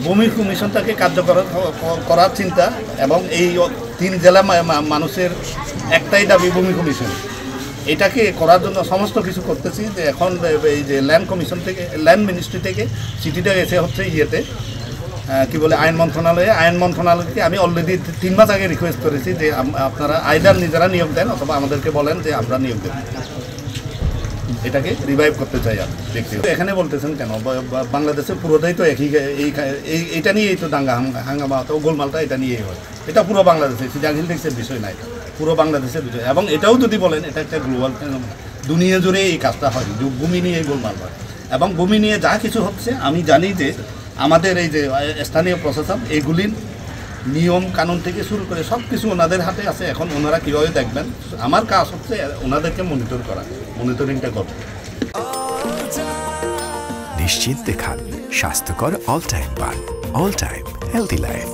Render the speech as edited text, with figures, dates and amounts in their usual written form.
ভূমি কমিশনটাকে কার্যকর করার চিন্তা এবং এই 3 জেলা মানুষের একটাই দাবি ভূমি কমিশন, এটাকে করার জন্য সমস্ত কিছু করতেছি। যে এখন এই যে ল্যান্ড কমিশন থেকে, ল্যান্ড মিনিস্ট্রি থেকে চিঠিটা এসে হচ্ছে ইয়েতে কি বলে আইন মন্ত্রণালয়কে আমি অলরেডি 3 মাস আগে রিকোয়েস্ট করেছি যে আপনারা আইদার নিজেরা নিয়োগ দেন অথবা আমাদেরকে বলেন যে আমরা নিয়োগ দেব, এটাকে রিভাইভ করতে চাই। আমি দেখছি এখানে বলতেছেন কেন, বাংলাদেশের পুরোটাই তো এইটা নিয়েই তো দাঙ্গা হাঙ্গামা তো গোলমালটা এটা নিয়েই হয়। এটা পুরো বাংলাদেশে সিজাহিল দেশের বিষয় না, এটা পুরো বাংলাদেশের বিষয়। এবং এটাও যদি বলেন এটা একটা গ্লোবাল দুনিয়া জুড়ে এই কাজটা হয়, ভূমি নিয়ে গোলমাল হয়। এবং ভূমি নিয়ে যা কিছু হচ্ছে আমি জানি যে আমাদের এই যে স্থানীয় প্রশাসন এগুলির নিয়ম কানুন থেকে শুরু করে সব কিছু ওনাদের হাতে আছে। এখন ওনারা কীভাবে দেখবেন, আমার কাজ হচ্ছে ওনাদেরকে মনিটর করা, মনিটরিংটা করবে। নিশ্চিন্তে খান স্বাস্থ্যকর অল টাইম পান, অল টাইম হেলদি লাইফ।